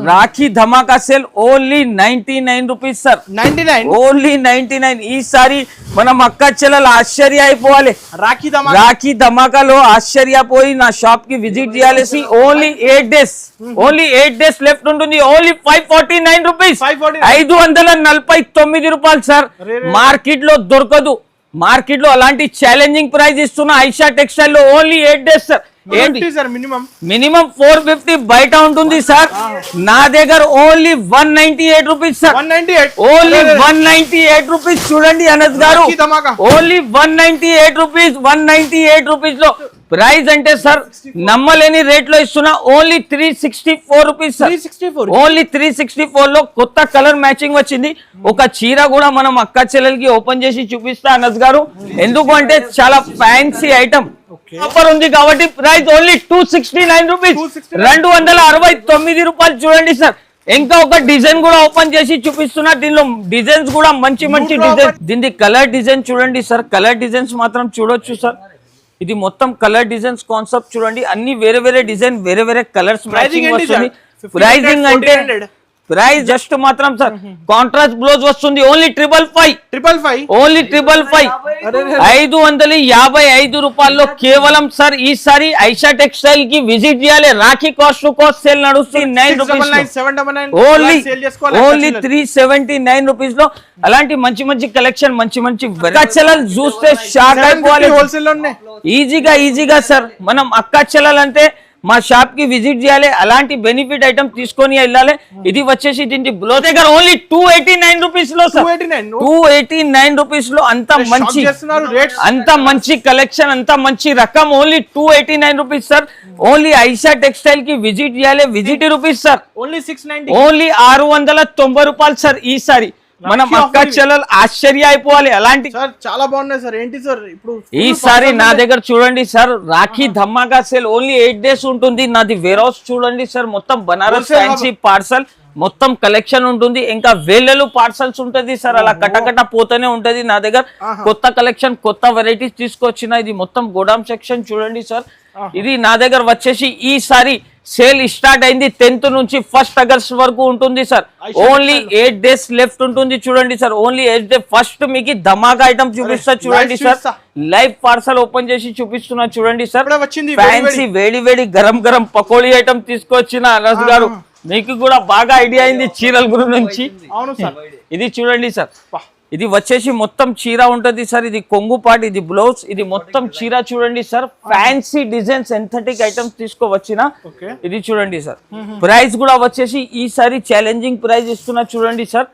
రాఖీ ధమాకా sale only 99 rupees sir. 99 only 99. ఈసారి మనం అక్క చెల్లెలు ఆశ్చర్య అయిపోవాలి. రాఖీ ధమాకాలో ఆశ్చర్యపోయి నా షాప్ కి విజిట్ చేయాలి. Only 8 days, only 8 days left ఉంటుంది. ఓన్లీ 549 రూపీస్, 549 రూపాయలు సార్. మార్కెట్ లో దొరకదు. మార్కెట్ లో అలాంటి ఛాలెంజింగ్ ప్రైస్ ఇస్తున్నా ఐషా టెక్స్టైల్ లో. Only 8 days sir. మినిమం 450 బయట ఉంటుంది సార్. నా దగ్గర only 198 rupees sir. Only 198 rupees. చూడండి అనస్ గారు, ఓన్లీ 198 రూపీస్. 198 రూపీస్ లో ప్రైస్ అంటే సార్ నమ్మలేని రేట్ లో ఇస్తున్నా. Only 364 rupees sir. ఓన్లీ 364 లో కొత్త కలర్ మ్యాచింగ్ వచ్చింది. ఒక చీర కూడా మనం అక్క చెల్లెలకి ఓపెన్ చేసి చూపిస్తా అనస్ గారు. ఎందుకు అంటే చాలా ఫ్యాన్సీ ఐటమ్ ఆఫర్ ఉంది కాబట్టి ప్రైస్ ఓన్లీ 269 రూపీస్, 269 రూపాయలు. చూడండి సార్, ఇంకా ఒక డిజైన్ కూడా ఓపెన్ చేసి చూపిస్తున్నా. దీనిలో డిజైన్స్ కూడా మంచి మంచి డిజైన్. దీని కలర్ డిజైన్ చూడండి సార్. కలర్ డిజైన్స్ మాత్రం చూడొచ్చు సార్. ఇది మొత్తం కలర్ డిజైన్స్ కాన్సెప్ట్ చూడండి. అన్ని వేరే వేరే డిజైన్, వేరే వేరే కలర్స్ మ్యాచింగ్ వస్తుంది. ప్రైజింగ్ అంటే ప్రైస్ జస్ట్ మాత్రం సార్ కాంట్రాస్ట్ బ్లౌజ్ వస్తుంది. ఓన్లీ 555, ఓన్లీ 555, 555 రూపాయల్లో కేవలం సార్. ఈసారి ఐషా టెక్స్టైల్ కి విజిట్ చేయాలి. Rakhi cost to cost sale నడుస్తుంది 9 రూపీస్, ఓన్లీ 379 రూపీస్ లో. అలాంటి మంచి మంచి కలెక్షన్, మంచి మంచి అక్కచెల్లెలు చూస్తే షాక్ అయిపోవాలి. ఈజీగా సార్ మనం అక్కచెల్లెలు అంటే మా షాప్ కి విజిట్ చేయాలి. అలాంటి బెనిఫిట్ ఐటమ్ తీసుకొని వెళ్ళాలి. ఇది వచ్చేసి దీనికి బ్లౌజ్ దగ్గర ఓన్లీ 289 రూపీస్ లో సార్. 289 రూపీస్ లో అంత మంచి కలెక్షన్, అంత మంచి రకం. Only 289 rupees sir. Only Aisha textile కి విజిట్ చేయాలి. విజిట్ రూపీస్ సార్ ఓన్లీ 690 రూపాయలు సార్. ఈసారి మనం అక్క చెల్లెలు ఆశ్చర్య అయిపోవాలి. అలాంటి చాలా బాగున్నాయి సార్. ఏంటి సార్ ఇప్పుడు ఈసారి నా దగ్గర చూడండి సార్, రాఖీ ధమాకా సేల్ ఓన్లీ 8 డేస్ ఉంటుంది. నాది వేర్ హౌస్ చూడండి సార్. మొత్తం బనారస్ ఫ్యాన్సీ పార్సల్ మొత్తం కలెక్షన్ ఉంటుంది. ఇంకా వేలలు పార్సల్స్ ఉంటది సార్. అలా కటకట పోతూనే ఉంటది. నా దగ్గర కొత్త కలెక్షన్, కొత్త వెరైటీస్ తీసుకొచ్చిన. ఇది మొత్తం గోడామ్ సెక్షన్ చూడండి సార్. ఇది నా దగ్గర వచ్చేసి ఈసారి సేల్ స్టార్ట్ అయింది 10th నుంచి 1st ఆగస్ట్ వరకు ఉంటుంది సార్. ఓన్లీ 8 డేస్ లెఫ్ట్ ఉంటుంది. చూడండి సార్, ఓన్లీ 8 డేస్. ఫస్ట్ మీకు ధమాకా ఐటమ్ చూపిస్తా చూడండి సార్. లైవ్ పార్సల్ ఓపెన్ చేసి చూపిస్తున్నా చూడండి సార్. ఫ్యాన్సీ వేడి వేడి గరం గరం పకోడీ ఐటమ్ తీసుకొచ్చిన అనస్ గారు. మీకు కూడా బాగా ఐడియా అయింది చీరల గురించి. ఇది చూడండి సార్, ఇది వచ్చేసి మొత్తం చీర ఉంటది సార్. ఇది కొంగు పాటు, ఇది బ్లౌజ్, ఇది మొత్తం చీర చూడండి sir. Fancy design synthetic items తీసుకోవచ్చిన. ఇది చూడండి సార్. ప్రైస్ కూడా వచ్చేసి ఈసారి ఛాలెంజింగ్ ప్రైస్ ఇస్తున్నా చూడండి సార్.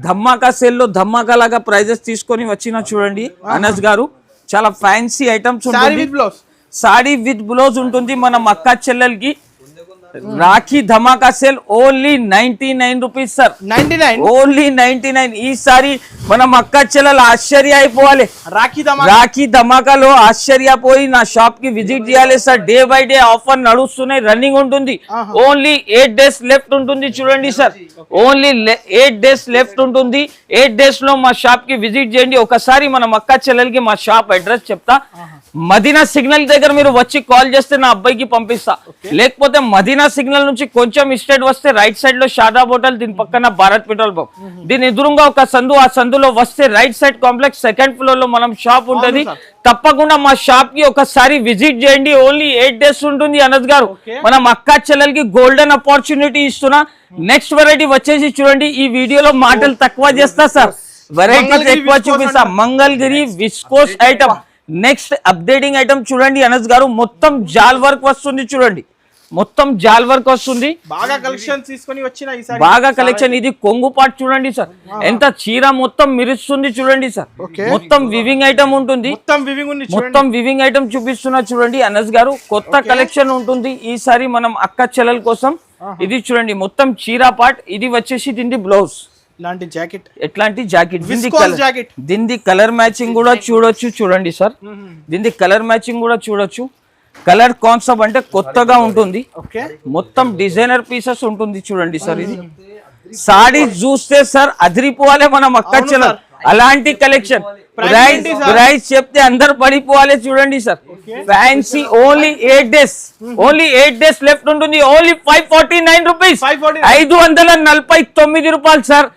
ధమాకా సేల్ లో ధమాకా లాగా ప్రైజెస్ తీసుకొని వచ్చిన చూడండి అనస్ గారు. చాలా ఫ్యాన్సీ ఐటమ్స్ ఉంటుంది. సాడీ విత్ బ్లౌజ్ ఉంటుంది. మనం అక్క చెల్లెలకి రాఖీ ధమాకా sale only 99 rupees sir. Only 99. ఈసారి మనం అక్క చెల్లెలు ఆశ్చర్య అయిపోవాలి. రాఖీ ధమాకాలో ఆశ్చర్యపోయి నా షాప్ కి విజిట్ చేయాలి sir. Day by day offer నడుస్తున్నాయి, రన్నింగ్ ఉంటుంది. ఓన్లీ 8 డేస్ లెఫ్ట్ ఉంటుంది చూడండి సార్. ఓన్లీ 8 డేస్ లెఫ్ట్ ఉంటుంది. 8 డేస్ లో మా షాప్ కి విజిట్ చేయండి. ఒకసారి మనం అక్క చెల్లెలకి మా షాప్ అడ్రస్ చెప్తా. మదీనా సిగ్నల్ దగ్గర మీరు వచ్చి కాల్ చేస్తే నా అబ్బాయికి పంపిస్తా. లేకపోతే మదీనా సిగ్నల్ నుంచి కొంచెం స్ట్రెయిట్ వస్తే రైట్ సైడ్ లో షాదాబ్ హోటల్, దీని పక్కన భారత్ పెట్రోల్ బంక్, దీని ఎదురుగా ఒక సందు. ఆ సందులో వస్తే right side complex 2nd floor లో మనం షాప్ ఉంటది. తప్పకుండా మా షాప్ కి ఒకసారి విజిట్ చేయండి. ఓన్లీ 8 డేస్ ఉంటుంది అనస్ గారు. మనం అక్క చెల్లెలకి గోల్డెన్ ఆపర్చునిటీ ఇస్తున్నా. నెక్స్ట్ వెరైటీ వచ్చేసి చూడండి. ఈ వీడియోలో మాటలు తక్కువ చేస్తా సార్, వెరైటీస్ ఎక్కువ చూపిస్తా. Mangalagiri viscose item. Next updating item చూడండి అనస్ గారు. మొత్తం జాల్ వర్క్ వస్తుంది చూడండి. మొత్తం జాల్ వర్క్ వస్తుంది. బాగా కలెక్షన్ తీసుకొని వచ్చిన ఈసారి బాగా కలెక్షన్. ఇది కొంగు పాటు చూడండి సార్. ఎంత చీర మొత్తం మిరుస్తుంది చూడండి సార్. మొత్తం వివింగ్ ఐటమ్ ఉంటుంది. మొత్తం వివింగ్ ఐటమ్ చూపిస్తున్నా చూడండి అనస్ గారు. కొత్త కలెక్షన్ ఉంటుంది ఈసారి మనం అక్క చెల్లెల కోసం. ఇది చూడండి మొత్తం చీర పార్ట్. ఇది వచ్చేసి దీని బ్లౌజ్, ఎట్లాంటి జాకెట్. దీని కలర్ మ్యాచింగ్ కూడా చూడొచ్చు చూడండి సార్. దీని కలర్ మ్యాచింగ్ కూడా చూడొచ్చు. కలర్ కాన్సెప్ట్ అంటే కొత్తగా ఉంటుంది. మొత్తం డిజైనర్ పీసెస్ ఉంటుంది చూడండి సార్. ఇది సాడీ చూస్తే సార్ అదిరిపోవాలి మనం అక్క చెల్లెలు. అలాంటి కలెక్షన్ ప్రైస్ చెప్తే అందరు పడిపోవాలి చూడండి sir fancy only 8 days left ఉంటుంది ఓన్లీ 549 రూపీస్ 549 రూపాయలు సార్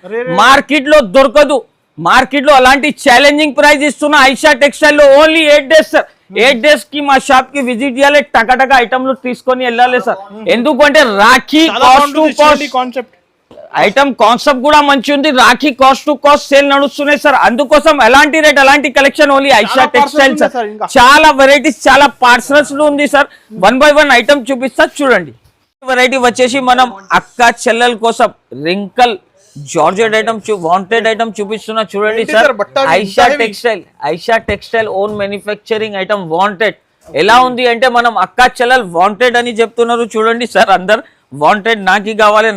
మార్కెట్ లో దొరకదు మార్కెట్ లో అలాంటి ఛాలెంజింగ్ ప్రైస్ ఇస్తున్నా ఐషా టెక్స్టైల్ లో ఓన్లీ 8 డేస్ సార్ 8 డేస్ కి మా షాప్ కి విజిట్ చేయాలి టకటక ఐటమ్లు తీసుకొని వెళ్ళాలి సార్ ఎందుకంటే Rakhi cost to cost item concept కూడా మంచి ఉంది Rakhi cost to cost sale నడుస్తున్నాయి సార్ అందుకోసం ఎలాంటి రేట్ అలాంటి collection only Aisha textile sir చాలా వెరైటీస్ చాలా పార్సల్స్ ఉంది సార్ 1 by 1 ఐటమ్ చూపిస్తా చూడండి వెరైటీ వచ్చేసి మనం అక్క చెల్లెల కోసం wrinkle georgette item wanted item చూపిస్తున్నా చూడండి sir Aisha textile own manufacturing item wanted ఎలా ఉంది అంటే మనం అక్క చెల్లెల్ వాంటెడ్ అని చెప్తున్నారు చూడండి సార్ అందరు వాంటెడ్ నాకి కావాలి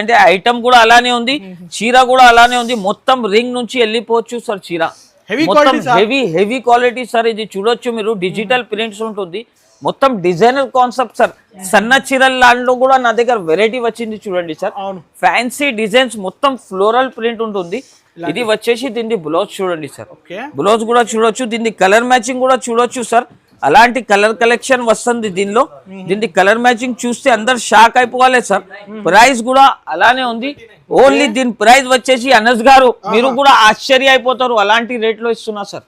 అంటే ఐటమ్ కూడా అలానే ఉంది చీర కూడా అలానే ఉంది మొత్తం రింగ్ నుంచి వెళ్ళిపోవచ్చు సార్ చీర మొత్తం హెవీ క్వాలిటీ సార్ ఇది చూడొచ్చు మీరు డిజిటల్ ప్రింట్స్ ఉంటుంది మొత్తం డిజైనర్ కాన్సెప్ట్ సార్ సన్న చీరల దాంట్లో కూడా నా దగ్గర వెరైటీ వచ్చింది చూడండి సార్ ఫ్యాన్సీ డిజైన్స్ మొత్తం ఫ్లోరల్ ప్రింట్ ఉంటుంది ఇది వచ్చేసి దీన్ని బ్లౌజ్ చూడండి సార్ బ్లౌజ్ కూడా చూడొచ్చు దీన్ని కలర్ మ్యాచింగ్ కూడా చూడొచ్చు సార్ అలాంటి కలర్ కలెక్షన్ వస్తుంది దీనిలో దీన్ని కలర్ మ్యాచింగ్ చూస్తే అందరు షాక్ అయిపోవాలి సార్ ప్రైస్ కూడా అలానే ఉంది ఓన్లీ దీని ప్రైస్ వచ్చేసి అనస్ గారు మీరు కూడా ఆశ్చర్య అయిపోతారు అలాంటి రేట్ లో ఇస్తున్నా సార్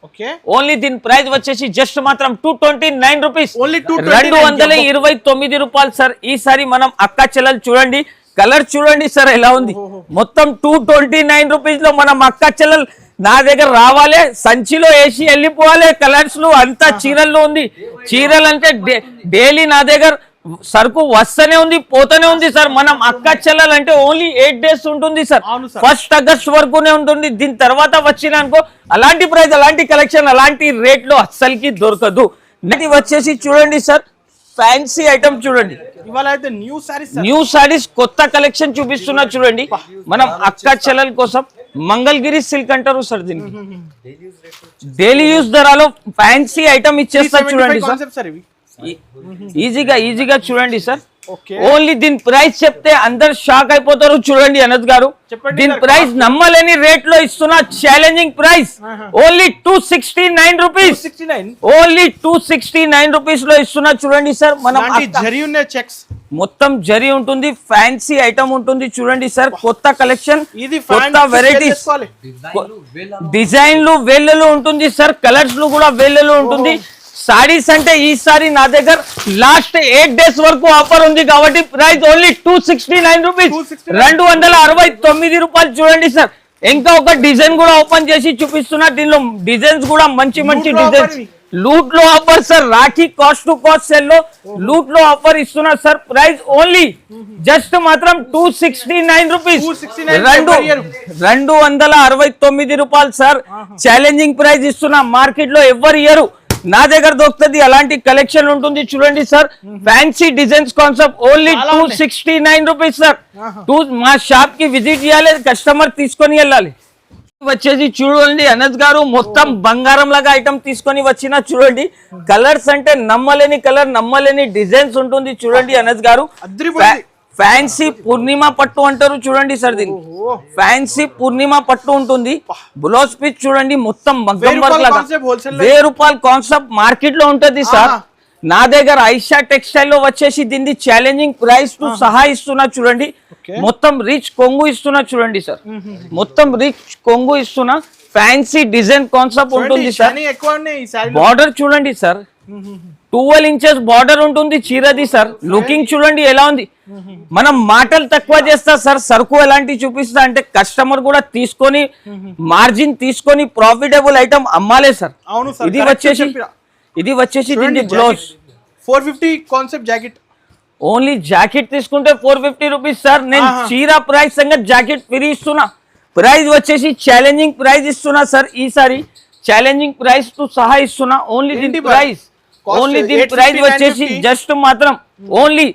ఓన్లీ దీని ప్రైస్ వచ్చేసి జస్ట్ మాత్రం 229 రూపీస్ 229 రూపాయలు సార్ ఈసారి మనం అక్క చెల్లెలు చూడండి కలర్ చూడండి సార్ ఎలా ఉంది మొత్తం 229 రూపీస్ లో మనం అక్క చెల్లెలు నా దగ్గర రావాలి సంచిలో వేసి వెళ్ళిపోవాలి కలర్స్ లో అంతా చీరల్లో ఉంది చీరలు అంటే డైలీ నా దగ్గర సరుకు వస్తూనే ఉంది పోతూనే ఉంది సార్ మనం అక్క చెల్లెలంటే ఓన్లీ 8 డేస్ ఉంటుంది సార్ 1 ఆగస్ట్ వరకునే ఉంటుంది దీని తర్వాత వచ్చిన అనుకో అలాంటి ప్రైస్ అలాంటి కలెక్షన్ అలాంటి రేట్ లో అస్సలకి దొరకదు ఇది వచ్చేసి చూడండి సార్ ఫ్యాన్సీ ఐటమ్ చూడండి ఇవాళ అయితే న్యూ సారీస్ కొత్త కలెక్షన్ చూపిస్తున్నా చూడండి మనం అక్క చెల్లెల కోసం మంగళగిరి సిల్క్ అంటారు సార్ దీనికి డైలీ యూస్ ధరలో ఫ్యాన్సీ ఐటమ్ ఇచ్చేస్తారు చూడండి సార్ ఈజీగా చూడండి సార్ ఓన్లీ దీని ప్రైస్ చెప్తే అందరు షాక్ అయిపోతారు చూడండి అనత్ గారు దీని ప్రైస్ నమ్మలేని రేట్ లో ఇస్తున్నా challenging price only 269 rupees only 269 rupees లో ఇస్తున్నా చూడండి సార్ మనం మొత్తం జరీ ఉంటుంది ఫ్యాన్సీ ఐటమ్ ఉంటుంది చూడండి సార్ కొత్త కలెక్షన్ కొత్త వెరైటీస్ డిజైన్లు వేళ్ళలు ఉంటుంది సార్ కలర్స్ లు కూడా వేళ్ళలు ఉంటుంది సారీస్ అంటే ఈసారి నా దగ్గర లాస్ట్ 8 డేస్ వరకు ఆఫర్ ఉంది కాబట్టి ప్రైస్ ఓన్లీ 269 రూపీస్ 269 రూపాయలు చూడండి సార్ ఇంకా ఒక డిజైన్ కూడా ఓపెన్ చేసి చూపిస్తున్నా దీనిలో డిజైన్స్ కూడా మంచి డిజైన్స్ లూట్ లో offer sir Rakhi cost to cost cell లో లూట్ లో ఆఫర్ ఇస్తున్నా సార్ ప్రైస్ ఓన్లీ జస్ట్ మాత్రం 269 రూపీస్ 269 రూపాయలు సార్ ఛాలెంజింగ్ ప్రైస్ ఇస్తున్నా మార్కెట్ లో ఎవరు ఇయరు నా దగ్గర దొరుకుతుంది అలాంటి కలెక్షన్ ఉంటుంది చూడండి sir fancy designs concept only 269 rupees sir మా షాప్ కి విజిట్ చేయాలి కస్టమర్ తీసుకొని వెళ్ళాలి వచ్చేసి చూడండి అనత్ గారు మొత్తం బంగారం లాగా ఐటమ్ తీసుకొని వచ్చిన చూడండి కలర్స్ అంటే నమ్మలేని డిజైన్స్ ఉంటుంది చూడండి అనత్ గారు ఫ్యాన్సీ పూర్ణిమ పట్టు అంటారు చూడండి సార్ దీన్ని ఫ్యాన్సీ పూర్ణిమ పట్టు ఉంటుంది బ్లౌజ్ పీస్ చూడండి మొత్తం మగ్గం వర్క్ లాగా 1000 రూపాయల కాన్సెప్ట్ మార్కెట్ లో ఉంటది సార్ నా దగ్గర ఐషా టెక్స్టైల్ లో వచ్చేసి దీన్ని ఛాలెంజింగ్ ప్రైస్ టు సహా ఇస్తున్నా చూడండి మొత్తం రిచ్ కొంగు ఇస్తున్నా చూడండి సార్ మొత్తం రిచ్ కొంగు ఇస్తున్నా ఫ్యాన్సీ డిజైన్ కాన్సెప్ట్ ఉంటుంది సార్ బార్డర్ చూడండి సార్ 12 ఇంచెస్ బార్డర్ ఉంటుంది చీరది సార్ లుకింగ్ చూడండి ఎలా ఉంది మనం మాటలు తక్కువ చేస్తా సార్ సరుకు ఎలాంటి చూపిస్తా అంటే కస్టమర్ కూడా తీసుకొని మార్జిన్ తీసుకొని ప్రాఫిటబుల్ ఐటమ్ అమ్మాలే సార్ ఇది వచ్చేసి దీని blouse 450 concept jacket only jacket తీసుకుంటే 450 రూపీస్ సార్ నేను చీర ప్రైస్ సంగతి జాకెట్ ఫ్రీ ఇస్తున్నా ప్రైస్ వచ్చేసి ఛాలెంజింగ్ ప్రైస్ ఇస్తున్నా సార్ ఈసారి ఛాలెంజింగ్ ప్రైస్ తో సహా ఇస్తున్నా ఓన్లీ దీని ప్రైస్ వచ్చేసి జస్ట్ మాత్రం ఓన్లీ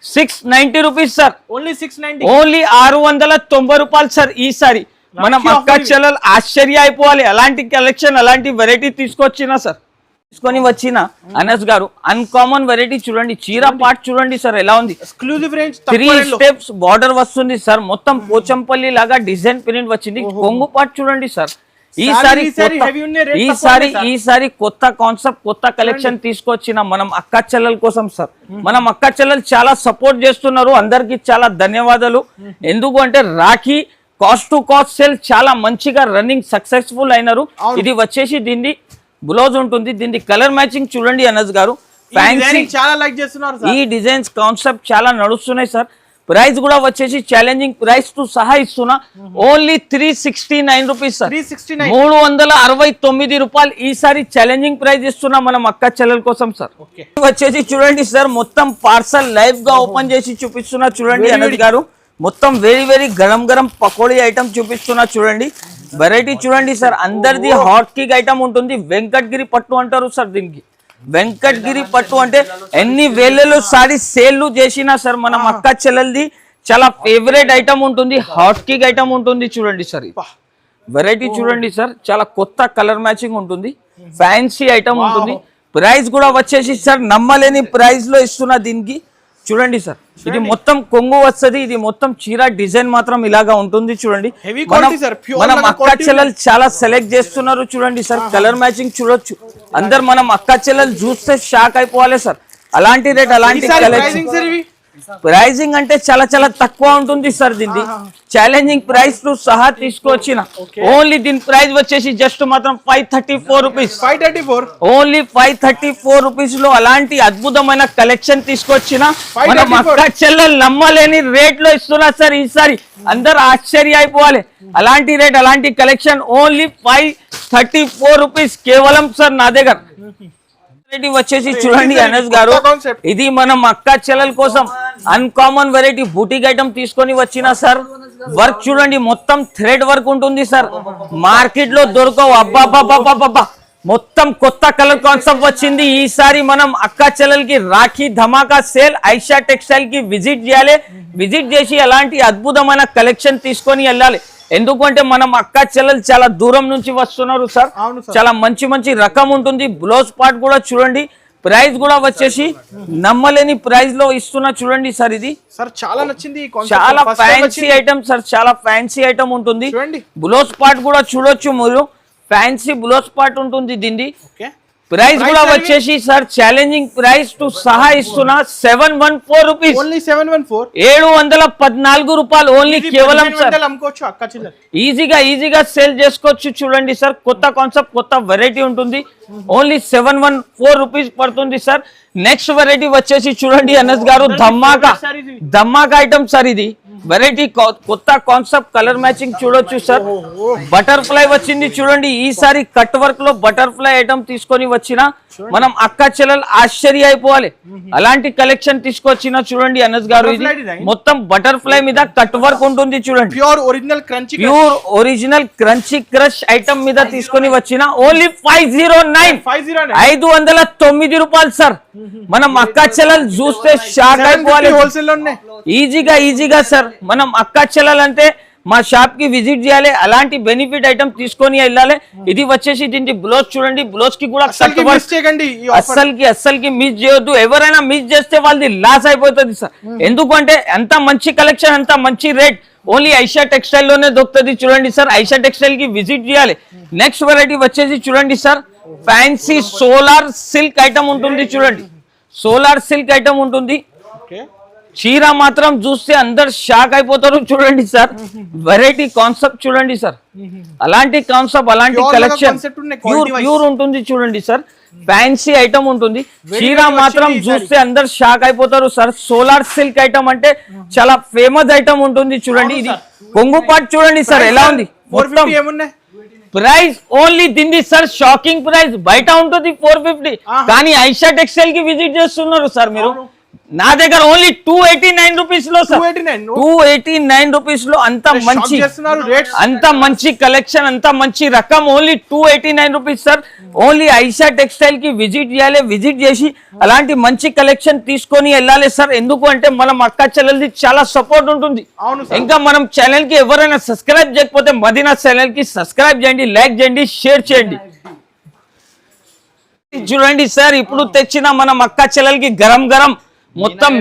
690 రూపీస్ సార్ ఓన్లీ 690 రూపాయలు సార్ ఈసారి మనం అక్క చెల్లెలు ఆశ్చర్య అయిపోవాలి అలాంటి కలెక్షన్ అలాంటి వెరైటీ తీసుకొచ్చినా సార్ తీసుకొని వచ్చిన అనస్ గారు అన్కామన్ వెరైటీ చూడండి చీర పార్ట్ చూడండి సార్ ఎలా ఉంది ఎక్స్క్లూజివ్ రేంజ్ 3 స్టెప్స్ బార్డర్ వస్తుంది సార్ మొత్తం పోచంపల్లి లాగా డిజైన్ ప్రింట్ వచ్చింది కొంగు పార్ట్ చూడండి సార్ ఈసారి కొత్త కాన్సెప్ట్ కొత్త కలెక్షన్ తీసుకొచ్చిన మనం అక్క చెల్లెల కోసం సార్. మనం అక్క చెల్లెలు చాలా సపోర్ట్ చేస్తున్నారు, అందరికి చాలా ధన్యవాదాలు. ఎందుకు అంటే Rakhi cost to cost sale చాలా మంచిగా రన్నింగ్ సక్సెస్ఫుల్ అయినారు. ఇది వచ్చేసి దీన్ని బ్లౌజ్ ఉంటుంది, దీన్ని కలర్ మ్యాచింగ్ చూడండి అనస్ గారు. ఫ్యాన్సీ చాలా లైక్ చేస్తున్నారు ఈ డిజైన్స్ కాన్సెప్ట్ చాలా నడుస్తున్నాయి సార్. ప్రైస్ కూడా వచ్చేసి ఛాలెంజింగ్ ప్రైస్ తో సహా ఇస్తున్నా, ఓన్లీ 369 రూపీస్ సార్. 369 రూపాయలు ఈసారి ఛాలెంజింగ్ ప్రైస్ ఇస్తున్నా మనం అక్క చెల్లెల కోసం సార్. వచ్చేసి చూడండి సార్, మొత్తం పార్సల్ లైవ్ గా ఓపెన్ చేసి చూపిస్తున్నా చూడండి అనస్ గారు. మొత్తం వెరీ గరం గరం పకోడీ ఐటమ్ చూపిస్తున్నా చూడండి. వెరైటీ చూడండి సార్, అందరిది హాట్ కేక్ ఐటమ్ ఉంటుంది. వెంకటగిరి పట్టు అంటారు సార్ దీనికి. వెంకటగిరి పట్టు అంటే ఎన్ని వేలలో సారీ సేల్లు చేసినా సార్ మనం అక్క చెల్లెలది చాలా ఫేవరెట్ ఐటమ్ ఉంటుంది, హాట్ కేక్ ఐటమ్ ఉంటుంది చూడండి సార్. వెరైటీ చూడండి సార్, చాలా కొత్త కలర్ మ్యాచింగ్ ఉంటుంది, ఫ్యాన్సీ ఐటమ్ ఉంటుంది. ప్రైస్ కూడా వచ్చేసి సార్ నమ్మలేని ప్రైస్ లో ఇస్తున్నా దీనికి. చూడండి సార్, ఇది మొత్తం కొంగు వస్తుంది, ఇది మొత్తం చీర డిజైన్ మాత్రం ఇలాగా ఉంటుంది చూడండి. మనం అక్క చెల్లెలు చాలా సెలెక్ట్ చేస్తున్నారు చూడండి సార్. కలర్ మ్యాచింగ్ చూడొచ్చు, అందరు మనం అక్క చెల్లెలు చూస్తే షాక్ అయిపోవాలి సార్. అలాంటి రేట్ అలాంటి కలెక్షన్. ప్రైజింగ్ అంటే చాలా తక్కువ ఉంటుంది సార్. దీన్ని ఛాలెంజింగ్ ప్రైస్ తో సహా తీసుకొచ్చిన ఓన్లీ దీని ప్రైస్ వచ్చేసి జస్ట్ మాత్రం 534 రూపీస్. 534 ఓన్లీ 534 రూపీస్ లో అలాంటి అద్భుతమైన కలెక్షన్ తీసుకొచ్చిన మనం అక్క చెల్లెలు నమ్మలేని రేట్ లో ఇస్తున్నా సార్. ఈసారి అందరు ఆశ్చర్య అయిపోవాలి. అలాంటి రేట్ అలాంటి కలెక్షన్ ఓన్లీ 534 రూపీస్ కేవలం సార్ నా దగ్గర. వచ్చేసి చూడండి అనస్ గారు, ఇది మనం అక్క చెల్లెల కోసం అన్కామన్ వెరైటీ బూటిక్ ఐటమ్ తీసుకొని వచ్చిన సార్. వర్క్ చూడండి, మొత్తం థ్రెడ్ వర్క్ ఉంటుంది సార్, మార్కెట్ లో దొరకవు. అబ్బా మొత్తం కొత్త కలర్ కాన్సెప్ట్ వచ్చింది. ఈసారి మనం అక్క చెల్లెలకి రాఖీ ధమాకా సేల్ ఐషా టెక్స్టైల్ కి విజిట్ చేయాలి. విజిట్ చేసి అలాంటి అద్భుతమైన కలెక్షన్ తీసుకొని వెళ్ళాలి. ఎందుకంటే మనం అక్క చెల్లెలు చాలా దూరం నుంచి వస్తున్నారు సార్. చాలా మంచి రకం ఉంటుంది. బ్లౌజ్ పార్ట్ కూడా చూడండి, ప్రైస్ కూడా వచ్చేసి నమ్మలేని ప్రైస్ లో ఇస్తున్నా చూడండి సార్. ఇది సార్ చాలా నచ్చింది, చాలా ఫ్యాన్సీ ఐటమ్ సార్, చాలా ఫ్యాన్సీ ఐటమ్ ఉంటుంది. బ్లౌజ్ పార్ట్ కూడా చూడొచ్చు మీరు, ఫ్యాన్సీ బ్లౌజ్ పార్ట్ ఉంటుంది దీన్ని. ప్రైస్ కూడా వచ్చేసి సార్ ఛాలెంజింగ్ ప్రైస్ టు సహా ఇస్తున్నా 714 రూపీస్. 714 రూపాయలు ఓన్లీ కేవలం సార్. ఈజీగా సేల్ చేసుకోవచ్చు చూడండి సార్. కొత్త కాన్సెప్ట్ కొత్త వెరైటీ ఉంటుంది, ఓన్లీ 714 రూపీస్ పడుతుంది సార్. నెక్స్ట్ వెరైటీ వచ్చేసి చూడండి అనస్ గారు, ధమాకా ఐటమ్ సార్. ఇది వెరైటీ కొత్త కాన్సెప్ట్ కలర్ మ్యాచింగ్ చూడొచ్చు సార్. బటర్ఫ్లై వచ్చింది చూడండి. ఈసారి కట్ వర్క్ లో బటర్ఫ్లై ఐటమ్ తీసుకొని వచ్చిన మనం అక్క చెల్లెలు ఆశ్చర్య అయిపోవాలి. అలాంటి కలెక్షన్ తీసుకొచ్చిన చూడండి అనస్ గారు. ఇది మొత్తం బటర్ఫ్లై మీద కట్ వర్క్ ఉంటుంది చూడండి. Pure original crunchy crush item మీద తీసుకొని వచ్చిన ఓన్లీ 509 రూపాయలు సార్. మనం అక్క చెల్లెలు చూస్తే షాక్ అయిపోవాలి. ఈజీగా సార్, మనం అక్క చెల్లెలు అంటే మా షాప్ కి విజిట్ చేయాలి, అలాంటి బెనిఫిట్ ఐటమ్ తీసుకొని వెళ్ళాలి. ఇది వచ్చేసి దీనికి బ్లౌజ్ చూడండి, బ్లౌజ్ కి కూడా అస్సలకి మిస్ చేయొద్దు. ఎవరైనా మిస్ చేస్తే వాళ్ళది లాస్ అయిపోతుంది సార్. ఎందుకంటే అంత మంచి కలెక్షన్, అంత మంచి రేట్ ఓన్లీ ఐషా టెక్స్టైల్ లోనే దొరుకుతుంది చూడండి సార్. ఐషా టెక్స్టైల్ కి విజిట్ చేయాలి. నెక్స్ట్ వెరైటీ వచ్చేసి చూడండి sir, fancy solar silk item ఉంటుంది చూడండి. సోలార్ సిల్క్ ఐటమ్ ఉంటుంది. చీర మాత్రం చూస్తే అందరు షాక్ అయిపోతారు చూడండి సార్. వెరైటీ కాన్సెప్ట్ చూడండి సార్. అలాంటి కాన్సెప్ట్ అలాంటి కలెక్షన్ ప్యూర్ ఉంటుంది చూడండి సార్. ఫ్యాన్సీ ఐటమ్ ఉంటుంది. చీర మాత్రం చూస్తే అందరు షాక్ అయిపోతారు సార్. సోలార్ సిల్క్ ఐటమ్ అంటే చాలా ఫేమస్ ఐటమ్ ఉంటుంది చూడండి. ఇది కొంగు పార్ట్ చూడండి సార్ ఎలా ఉంది. ప్రైస్ ఓన్లీ దీన్ని సార్ షాకింగ్ ప్రైస్. బయట ఉంటుంది 450, కానీ ఐషా టెక్స్టైల్ కి విజిట్ చేస్తున్నారు సార్ మీరు. నా దగ్గర ఓన్లీ 289 రూపీస్ లో సార్. 289 రూపీస్ లో అంత మంచి కలెక్షన్, అంత మంచి రకం only 289 rupees sir. Only Aisha textile కి విజిట్ చేయాలి. విజిట్ చేసి అలాంటి మంచి కలెక్షన్ తీసుకొని వెళ్ళాలి సార్. ఎందుకు అంటే మనం అక్క చెల్లెలది చాలా సపోర్ట్ ఉంటుంది. ఇంకా మనం ఛానల్ కి ఎవరైనా సబ్స్క్రైబ్ చేయకపోతే మదీనా ఛానల్ కి సబ్స్క్రైబ్ చేయండి, లైక్ చేయండి, షేర్ చేయండి. చూడండి సార్, ఇప్పుడు తెచ్చిన మనం అక్క చెల్లెలకి గరం మొత్తం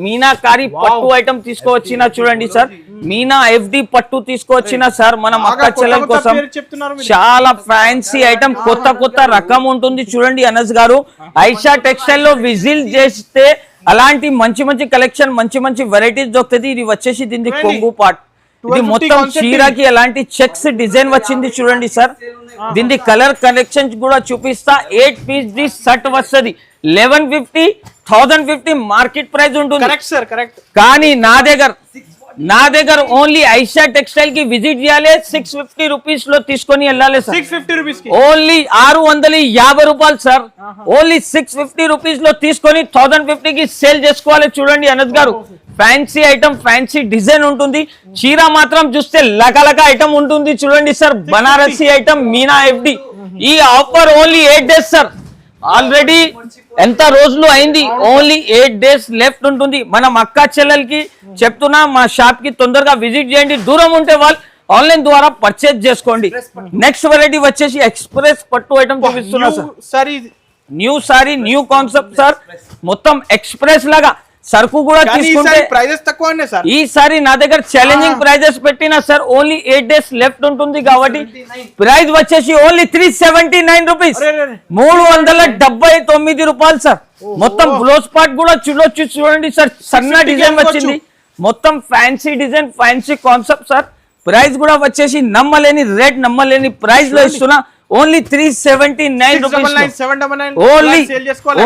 మీనాకారి పట్టు ఐటమ్ తీసుకువచ్చిన చూడండి సార్, మీనా FD పట్టు తీసుకువచ్చిన సార్ మనం అక్క చెల్లెల కోసం. చాలా ఫ్యాన్సీ ఐటమ్, కొత్త రకం ఉంటుంది చూడండి అనస్ గారు. ఐషా టెక్స్టైల్ లో విజిట్ చేస్తే అలాంటి మంచి కలెక్షన్, మంచి వెరైటీస్ దొరుకుతుంది. ఇది వచ్చేసి దీనికి కొంగు పార్ట్, ఇది మొత్తం చీరకి ఎలాంటి చెక్స్ డిజైన్ వచ్చింది చూడండి సార్. దీని కలర్ కలెక్షన్ కూడా చూపిస్తా. 8 పీస్ ది సెట్ వస్తుంది. 1150 1050 మార్కెట్ ప్రైస్ ఉంటుంది. కానీ నా దగ్గర ఓన్లీ ఐషా టెక్స్టైల్ కి విజిట్ చేయాలి. 650 రూపీస్ లో తీసుకొని వెళ్ళాలి సార్. 650 రూపీస్ ఓన్లీ 650 రూపాయలు సార్. ఓన్లీ 650 రూపీస్ లో తీసుకొని 1050 కి సేల్ చేసుకోవాలి చూడండి అనస్ గారు. ఫ్యాన్సీ ఐటమ్, ఫ్యాన్సీ డిజైన్ ఉంటుంది. చీర మాత్రం చూస్తే లక ఐటమ్ ఉంటుంది చూడండి sir. Banarasi item Meena FD. ఈ offer only 8 days sir. Already ఎంత రోజులు అయింది, ఓన్లీ 8 డేస్ లెఫ్ట్ ఉంటుంది. మనం అక్క చెల్లెలకి చెప్తున్నా, మా షాప్ కి తొందరగా విజిట్ చేయండి. దూరం ఉంటే వాళ్ళు ఆన్లైన్ ద్వారా పర్చేజ్ చేసుకోండి. నెక్స్ట్ వెరైటీ వచ్చేసి ఎక్స్ప్రెస్ పట్టు ఐటమ్ చూపిస్తున్నా sir. New sorry, new concept sir. మొత్తం ఎక్స్ప్రెస్ లాగా సరుకు కూడా తీసుకుంటే ప్రైజెస్ తక్కువ ఉన్నాయి సార్. ఈసారి నా దగ్గర ఛాలెంజింగ్ ప్రైజెస్ పెట్టినా సార్. ఓన్లీ 8 డేస్ లెఫ్ట్ ఉంటుంది కాబట్టి ప్రైస్ వచ్చేసి ఓన్లీ 379 రూపీస్, 379 రూపాయలు సార్. మొత్తం బ్లౌజ్ పార్ట్ కూడా చూడండి సార్. సన్న డిజైన్ వచ్చింది, మొత్తం fancy design, fancy concept sir. Price కూడా వచ్చేసి నమ్మలేని రేట్, నమ్మలేని ప్రైస్ లో ఇస్తున్నా. ఓన్లీ 379 రూపీస్,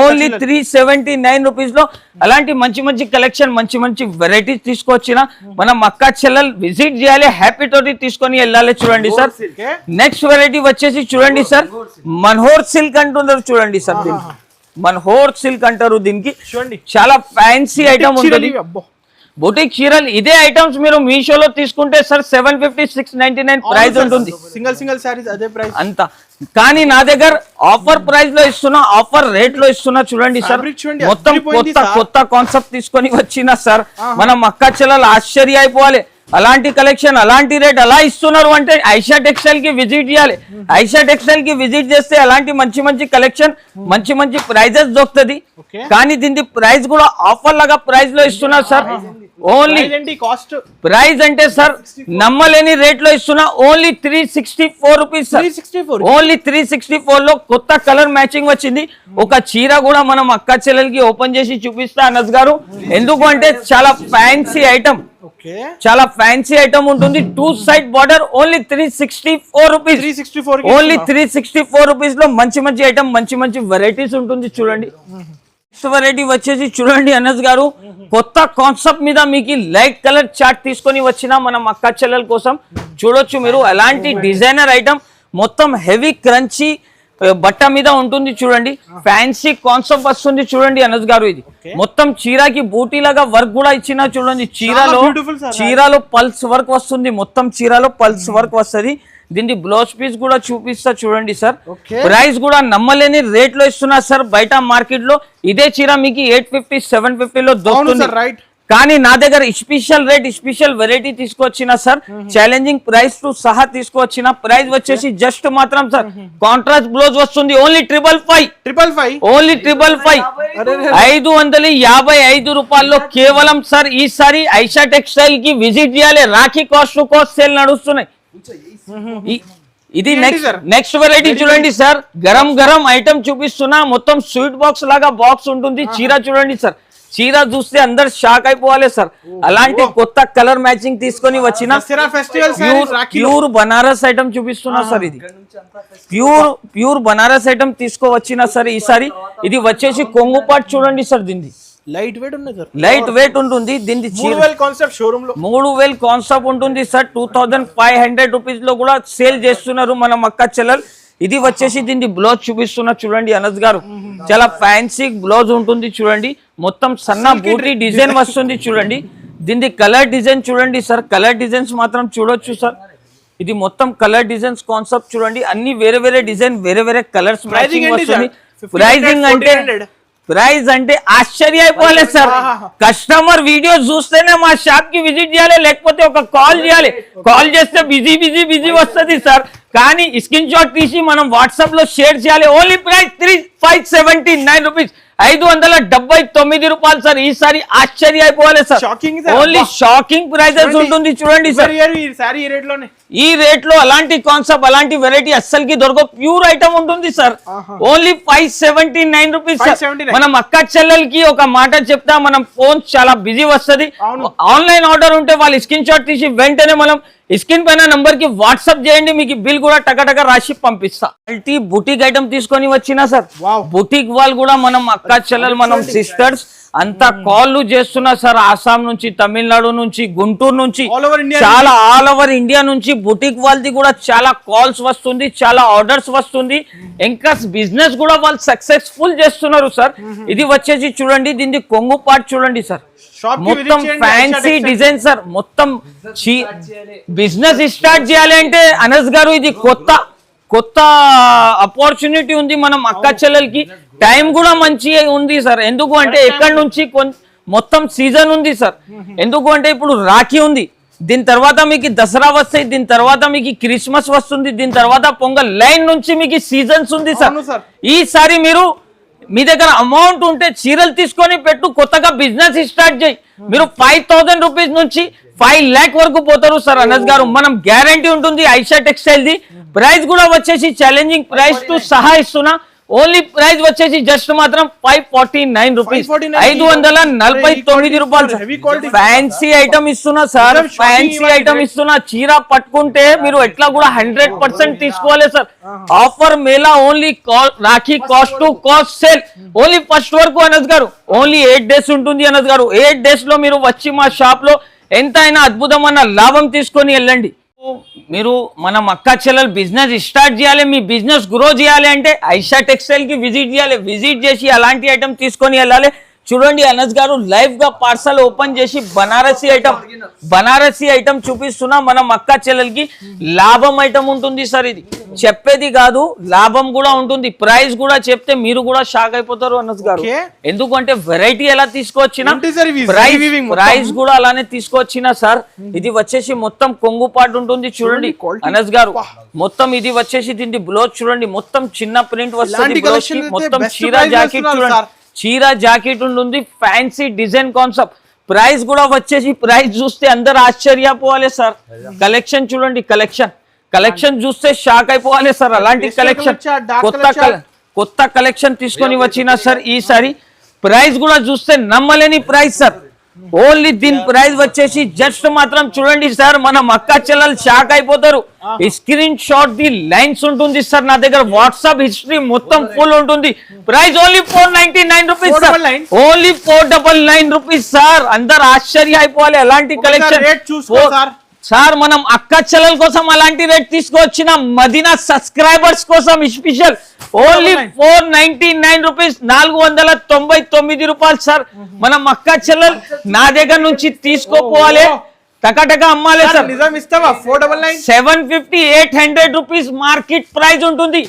ఓన్లీ 379 రూపీస్ లో అలాంటి మంచి కలెక్షన్, మంచి వెరైటీస్ తీసుకొచ్చిన మనం అక్క చెల్లెలు విజిట్ చేయాలి. హ్యాపీ తోటి తీసుకొని వెళ్ళాలి చూడండి సార్. నెక్స్ట్ వెరైటీ వచ్చేసి చూడండి సార్, మన్హోర్ సిల్క్ అంటున్నారు చూడండి సార్. దీనికి మన్హోర్ సిల్క్ అంటారు. దీనికి చాలా ఫ్యాన్సీ ఐటమ్ ఉంటుంది. బుటిక్ చీరలు ఇదే ఐటమ్స్ మీరు మీషోలో తీసుకుంటే సార్ 750 699 ప్రైస్ ఉంటుంది. సింగిల్ సారీస్ అదే ప్రైస్ అంతా. కానీ నా దగ్గర ఆఫర్ ప్రైస్ లో ఇస్తున్నా, ఆఫర్ రేట్ లో ఇస్తున్నా చూడండి సార్. మొత్తం కొత్త కాన్సెప్ట్ తీసుకొని వచ్చిన సార్. మనం అక్క చెల్లెలు ఆశ్చర్య అయిపోవాలి. అలాంటి కలెక్షన్, అలాంటి రేట్ అలా ఇస్తున్నారు అంటే ఐషా టెక్స్టైల్ కి విజిట్ చేయాలి. ఐషా టెక్స్టైల్ కి విజిట్ చేస్తే అలాంటి మంచి కలెక్షన్, మంచి ప్రైజెస్ దొరుకుతుంది. కానీ దీని ప్రైస్ కూడా ఆఫర్ లాగా ప్రైస్ లో ఇస్తున్నారు సార్. ఓన్లీ ప్రైస్ అంటే సార్ నమ్మలేని రేట్ లో ఇస్తున్నా. Only 364 rupees sir. ఓన్లీ 364 లో కొత్త కలర్ మ్యాచింగ్ వచ్చింది. ఒక చీర కూడా మనం అక్క చెల్లెలకి ఓపెన్ చేసి చూపిస్తా అనస్ గారు. ఎందుకు అంటే చాలా ఫ్యాన్సీ ఐటమ్, చాలా ఫ్యాన్సీ ఐటమ్ ఉంటుంది. 2 side border. Only 364 rupees, only 364 rupees లో మంచి ఐటమ్, మంచి వెరైటీస్ ఉంటుంది చూడండి. నెక్స్ట్ వెరైటీ వచ్చేసి చూడండి అనస్ గారు, కొత్త కాన్సెప్ట్ మీద మీకు లైట్ కలర్ చార్ట్ తీసుకొని వచ్చిన మనం అక్క చెల్లెల కోసం చూడొచ్చు మీరు. అలాంటి డిజైనర్ ఐటమ్, మొత్తం హెవీ క్రంచీ బట్ట మీద ఉంటుంది చూడండి. ఫ్యాన్సీ కాన్సెప్ట్ వస్తుంది చూడండి అనస్ గారు. ఇది మొత్తం చీరకి బూటీ లాగా వర్క్ కూడా ఇచ్చిన చూడండి. చీరలో పల్స్ వర్క్ వస్తుంది. మొత్తం చీరలో పల్స్ వర్క్ వస్తుంది. దీన్ని బ్లౌజ్ పీస్ కూడా చూపిస్తా చూడండి సార్. ప్రైస్ కూడా నమ్మలేని రేట్ లో ఇస్తున్నా సార్. బయట మార్కెట్ లో ఇదే చీర మీకు 850 750 లో దొరుకుతుంది. కానీ నా దగ్గర స్పెషల్ రేట్, స్పెషల్ వెరైటీ తీసుకొచ్చిన సార్. ఛాలెంజింగ్ ప్రైస్ తో సహా తీసుకొచ్చిన. ప్రైస్ వచ్చేసి జస్ట్ మాత్రం సార్ కాంట్రాస్ట్ బ్లౌజ్ వస్తుంది. ఓన్లీ 555, ఓన్లీ 555, 555 రూపాయల్లో కేవలం సార్. ఈసారి ఐషా టెక్స్టైల్ కి విజిట్ చేయాలి. Rakhi cost to cost sale నడుస్తున్నాయి. ఇది నెక్స్ట్ వెరైటీ చూడండి సార్. గరం ఐటమ్ చూపిస్తున్నా. మొత్తం స్వీట్ బాక్స్ లాగా బాక్స్ ఉంటుంది. చీర చూడండి సార్. చీర చూస్తే అందరు షాక్ అయిపోవాలి సార్. అలాంటి కొత్త కలర్ మ్యాచింగ్ తీసుకొని వచ్చిన ప్యూర్ బనారస్ ఐటమ్ చూపిస్తున్నా సార్. ఇది ప్యూర్ బనారస్ ఐటమ్ తీసుకోవచ్చిన సార్. ఈసారి ఇది వచ్చేసి కొంగు పాట్ చూడండి సార్. దీన్ని లైట్ వెయిట్ ఉంది సార్. లైట్ వెయిట్ ఉంటుంది. దీన్ని 3000 కాన్సెప్ట్ షోరూమ్ లో 3000 కాన్సెప్ట్ ఉంటుంది సార్. 2500 రూపీస్ లో కూడా సేల్ చేస్తున్నారు మనం అక్క చెల్లెలు. ఇది వచ్చేసి దీన్ని బ్లౌజ్ చూపిస్తున్నా చూడండి అనస్ గారు. చాలా ఫ్యాన్సీ బ్లౌజ్ ఉంటుంది చూడండి. మొత్తం సన్న బూటీ డిజైన్ వస్తుంది చూడండి. దీన్ని కలర్ డిజైన్ చూడండి సార్. కలర్ డిజైన్స్ మాత్రం చూడొచ్చు సార్. ఇది మొత్తం కలర్ డిజైన్స్ కాన్సెప్ట్ చూడండి. అన్ని వేరే డిజైన్, వేరే కలర్స్ మ్యాచింగ్ వస్తుంది. ప్రైస్ అంటే ఆశ్చర్య అయిపోలే సార్. కస్టమర్ వీడియో చూస్తేనే మా షాప్ కి విజిట్ చేయాలి, లేకపోతే ఒక కాల్ చేయాలి. కాల్ చేస్తే బిజీ వస్తుంది సార్. కానీ స్క్రీన్ షాట్ తీసి మనం వాట్సాప్ లో షేర్ చేయాలి. Only price 3579 rupees. 579 రూపాయలు సార్. ఈసారి ఆశ్చర్య అయిపోవాలి sir. Shocking, sir. Only shocking prizes ఉంటుంది చూడండి సార్. ఈ సారీ ఈ రేట్ లోనే, ఈ రేట్ లో అలాంటి కాన్సెప్ట్ అలాంటి వెరైటీ అస్సలకి దొరకవు. ప్యూర్ ఐటమ్ ఉంటుంది సార్. Only 579 rupees sir. 579. మనం అక్క చెల్లెలకి ఒక మాట చెప్తా, మనం ఫోన్ చాలా బిజీ వస్తుంది. ఆన్లైన్ ఆర్డర్ ఉంటే వాళ్ళు స్క్రీన్ షాట్ తీసి వెంటనే మనం స్క్రీన్ పైన నంబర్ కి వాట్సాప్ చేయండి, మీకు బిల్ కూడా టకటక రాసి పంపిస్తా. మల్టీ బుటీక్ ఐటమ్ తీసుకొని వచ్చినా సార్. Wow. బుటీక్ వాళ్ళు కూడా మనం అక్క చెల్లెలు మనం సిస్టర్స్ అంతా కాల్లు చేస్తున్నా సార్. ఆసాం నుంచి, తమిళనాడు నుంచి, గుంటూరు నుంచి, All over India చాలా ఆల్ ఓవర్ ఇండియా నుంచి బుటీక్ వాళ్ళది కూడా చాలా కాల్స్ వస్తుంది, చాలా ఆర్డర్స్ వస్తుంది. ఇంకా బిజినెస్ కూడా వాళ్ళు సక్సెస్ఫుల్ చేస్తున్నారు సార్. ఇది వచ్చేసి చూడండి, దీని కొంగు పార్ట్ చూడండి సార్. Shop కి మొత్తం visit చేయండి, ఫ్యాన్సీ Aisha డిజైన్ సార్. మొత్తం బిజినెస్ స్టార్ట్ చేయాలి అంటే అనస్ గారు ఇది కొత్త ఆపర్చునిటీ ఉంది మనం అక్క చెల్లెలకి. టైం కూడా మంచి ఉంది సార్. ఎందుకు అంటే ఎక్కడి నుంచి మొత్తం సీజన్ ఉంది సార్. ఎందుకు అంటే ఇప్పుడు రాఖీ ఉంది, దీని తర్వాత మీకు దసరా వస్తాయి, దీని తర్వాత మీకు క్రిస్మస్ వస్తుంది, దీని తర్వాత పొంగల్, లైన్ నుంచి మీకు సీజన్స్ ఉంది సార్. అవును సార్. ఈసారి మీరు మీ దగ్గర అమౌంట్ ఉంటే చీరలు తీసుకొని పెట్టు, కొత్తగా బిజినెస్ స్టార్ట్ చేయి. మీరు 5,000 రూపీస్ నుంచి 5 lakh వరకు పోతారు సార్ అనస్ గారు. మనం గ్యారంటీ ఉంటుంది ఐషా టెక్స్టైల్ ది. ప్రైస్ కూడా వచ్చేసి ఛాలెంజింగ్ ప్రైస్ తో సహా ఇస్తున్నా. ఓన్లీ ప్రైస్ వచ్చేసి జస్ట్ మాత్రం 549 రూపీస్, 549 రూపాయలు. ఫ్యాన్సీ ఐటమ్ ఇస్తున్నా సార్, ఫ్యాన్సీ ఐటమ్ ఇస్తున్నా. చీర పట్టుకుంటే మీరు ఎట్లా కూడా 100% తీసుకోవాలి sir. Offer Mela only Rakhi cost to cost sale only first వరకు అనస్ గారు. ఓన్లీ 8 days ఉంటుంది అనస్ గారు. 8 days లో మీరు వచ్చి మా షాప్ లో ఎంత అయినా అద్భుతమైన లాభం తీసుకొని వెళ్ళండి. మీరు మనం అక్క చెల్లెలు బిజినెస్ స్టార్ట్ చేయాలి, మీ బిజినెస్ గ్రో చేయాలి అంటే ఐషా టెక్స్టైల్ కి విజిట్ చేయాలి. విజిట్ చేసి అలాంటి ఐటమ్ తీసుకొని వెళ్ళాలి. చూడండి అనస్ గారు లైవ్ గా పార్సల్ ఓపెన్ చేసి బనారసి ఐటమ్ చూపిస్తున్నా. మనం అక్క చెల్లెలకి లాభం ఐటమ్ ఉంటుంది సార్. ఇది చెప్పేది కాదు, లాభం కూడా ఉంటుంది. ప్రైస్ కూడా చెప్తే మీరు కూడా షాక్ అయిపోతారు అనస్ గారు. ఎందుకంటే వెరైటీ ఎలా తీసుకొచ్చినా ప్రైస్ కూడా అలానే తీసుకొచ్చినా సార్. ఇది వచ్చేసి మొత్తం కొంగు పాటు ఉంటుంది చూడండి అనస్ గారు. మొత్తం ఇది వచ్చేసి దీని బ్లౌజ్ చూడండి, మొత్తం చిన్న ప్రింట్ వస్తుంది. మొత్తం చీర జాకెట్ చూడండి, చీర జాకెట్ ఉంటుంది. Fancy design concept. ప్రైస్ కూడా వచ్చేసి ప్రైస్ చూస్తే అందరు ఆశ్చర్యపోవాలి సార్. కలెక్షన్ చూడండి, కలెక్షన్ చూస్తే షాక్ అయిపోవాలి సార్. అలాంటి కలెక్షన్ కొత్త కలెక్షన్ తీసుకొని వచ్చిన సార్. ఈసారి ప్రైస్ కూడా చూస్తే నమ్మలేని ప్రైస్ సార్. ఓన్లీ దీని ప్రైస్ వచ్చేసి జస్ట్ మాత్రం చూడండి సార్, మనం అక్క చెల్లెలు షాక్ అయిపోతారు. స్క్రీన్ షాట్ ది లైన్స్ ఉంటుంది సార్. నా దగ్గర వాట్సాప్ హిస్టరీ మొత్తం ఫుల్ ఉంటుంది. Price only 499 rupees sir. Only 499 rupees sir. అందరు ఆశ్చర్య అయిపోవాలి అలాంటి కలెక్షన్ సార్. మనం అక్క చెల్లెల కోసం అలాంటి రేట్ తీసుకొచ్చిన మదీనా సబ్స్క్రైబర్స్ కోసం స్పెషల్ ఓన్లీ 499 రూపీస్, 499 రూపాయలు సార్. మనం అక్క చెల్లెలు నా దగ్గర నుంచి తీసుకోపోవాలి, టకటక అమ్మాలి సార్. 750 800 రూపీస్ మార్కెట్ ప్రైస్ ఉంటుంది.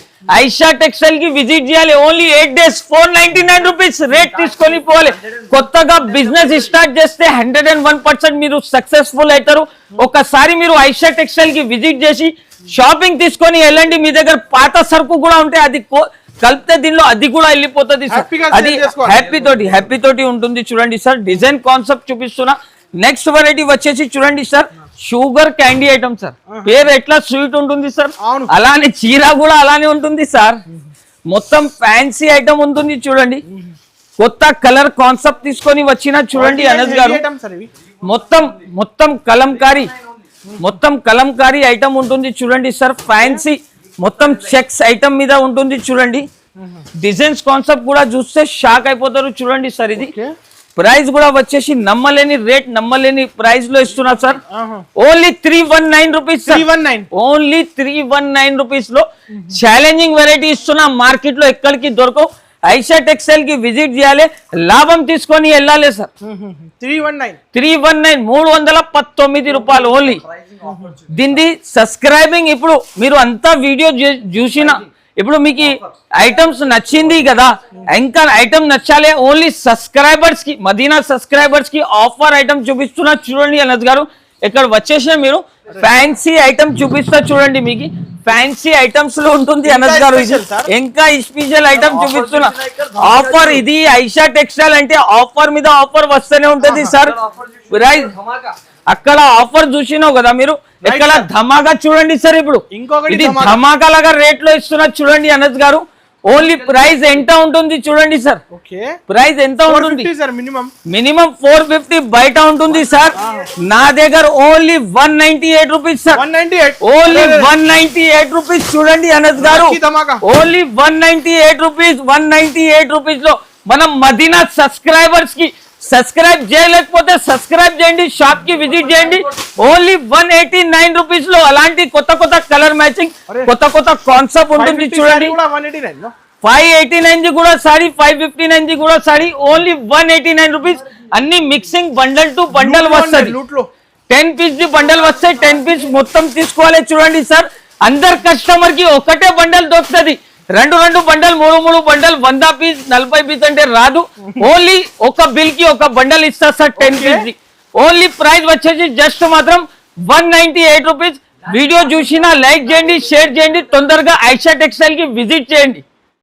ఐషా టెక్స్టైల్ కి విజిట్ చేయాలి. ఓన్లీ 8 days 499 రూపీస్ రేట్ తీసుకొని పోవాలి. కొత్తగా బిజినెస్ స్టార్ట్ చేస్తే 101% మీరు సక్సెస్ఫుల్ అవుతారు. ఒకసారి మీరు ఐషా టెక్స్టైల్ కి విజిట్ చేసి షాపింగ్ తీసుకొని వెళ్ళండి. మీ దగ్గర పాత సరుకు కూడా ఉంటే అది కలిపితే దీనిలో అది కూడా వెళ్ళిపోతుంది సార్. అది హ్యాపీ తోటి ఉంటుంది చూడండి సార్. డిజైన్ కాన్సెప్ట్ చూపిస్తున్నా. నెక్స్ట్ వెరైటీ వచ్చేసి చూడండి sir, sugar candy item sir. పేరు ఎట్లా స్వీట్ ఉంటుంది సార్, అలానే చీర కూడా అలానే ఉంటుంది సార్. మొత్తం ఫ్యాన్సీ ఐటమ్ ఉంటుంది చూడండి. కొత్త కలర్ కాన్సెప్ట్ తీసుకొని వచ్చిన చూడండి అనస్ గారు. మొత్తం కలంకారీ ఐటమ్ ఉంటుంది చూడండి సార్. ఫ్యాన్సీ మొత్తం చెక్స్ ఐటమ్ మీద ఉంటుంది చూడండి. డిజైన్స్ కాన్సెప్ట్ కూడా చూస్తే షాక్ అయిపోతారు చూడండి సార్. ఇది ప్రైస్ కూడా వచ్చేసి నమ్మలేని రేట్, నమ్మలేని ప్రైస్ లో ఇస్తున్నా sir. Only 319 rupees, only 319 rupees లో ఛాలెంజింగ్ వెరైటీ ఇస్తున్నా. మార్కెట్ లో ఎక్కడికి దొరకవు. ఐషా టెక్స్టైల్ కి విజిట్ చేయాలి, లాభం తీసుకొని వెళ్ళాలి సార్. 319 319 రూపాయలు ఓన్లీ. దీన్ని సబ్స్క్రైబింగ్ ఇప్పుడు మీరు అంతా వీడియో చూసిన ఇప్పుడు మీకు ఐటమ్స్ నచ్చింది కదా, ఇంకా ఐటమ్ నచ్చాలి. ఓన్లీ సబ్స్క్రైబర్స్ కి, మదీనా సబ్స్క్రైబర్స్ కి ఆఫర్ ఐటమ్ చూపిస్తున్నా చూడండి అనస్ గారు. ఇక్కడ వచ్చేసిన మీరు ఫ్యాన్సీ ఐటమ్ చూపిస్తా చూడండి. మీకు ఫ్యాన్సీ ఐటమ్స్ లో ఉంటుంది ఇంకా అనస్ గారు. special, sir. ఇంకా స్పెషల్ ఐటమ్ చూపిస్తున్నా. ఆఫర్ ఇది ఐషా టెక్స్టైల్ అంటే ఆఫర్ మీద ఆఫర్ వస్తూనే ఉంటది సార్. ప్రైస్ అక్కడ ఆఫర్ చూసినావు కదా మీరు, ఇక్కడ ధమాకా చూడండి సార్. ఇప్పుడు ఇంకొకటి ఇది ధమాకా లాగా రేట్ లో ఇస్తున్నారు చూడండి అనస్ గారు. ఓన్లీ ప్రైస్ ఎంత ఉంటుంది చూడండి సార్. ఓకే ప్రైస్ ఎంత ఉంటుంది? సార్ మినిమం మినిమం 450 బయట ఉంటుంది సార్. నా దగ్గర only 198 rupees sir. 198 only 198 rupees చూడండి అనస్ గారు. Only 198 rupees. 198 రూపీస్ లో మనం మదీనా సబ్స్క్రైబర్స్ కి సబ్స్క్రైబ్ చేయలేకపోతే సబ్స్క్రైబ్ చేయండి, షాప్ కి విజిట్ చేయండి. ఓన్లీ 189 రూపీస్ లో అలాంటి కొత్త కొత్త కలర్ మ్యాచింగ్, కొత్త కొత్త కాన్సెప్ట్ ఉంటుంది చూడండి. 589 ది కూడా సారీ, 559 ది కూడా సారీ. Only 189 rupees. అన్ని మిక్సింగ్ బండల్ టు బండల్ వస్తుంది. 10 పీస్ ది బండల్ వస్తాయి. 10 పీస్ మొత్తం తీసుకోవాలి చూడండి సార్. అందరు కస్టమర్ కి ఒకటే బండల్ దొరుకుతుంది. రెండు బండల్, మూడు బండల్, 100 పీస్ 40 పీస్ అంటే రాదు. ఓన్లీ ఒక బిల్ కి ఒక బండల్ ఇస్తా సార్ 10 పీస్ ది. ఓన్లీ ప్రైస్ వచ్చేసి జస్ట్ మాత్రం 198 రూపీస్. వీడియో చూసినా లైక్ చేయండి, షేర్ చేయండి, తొందరగా ఐషా టెక్స్టైల్ కి విజిట్ చేయండి.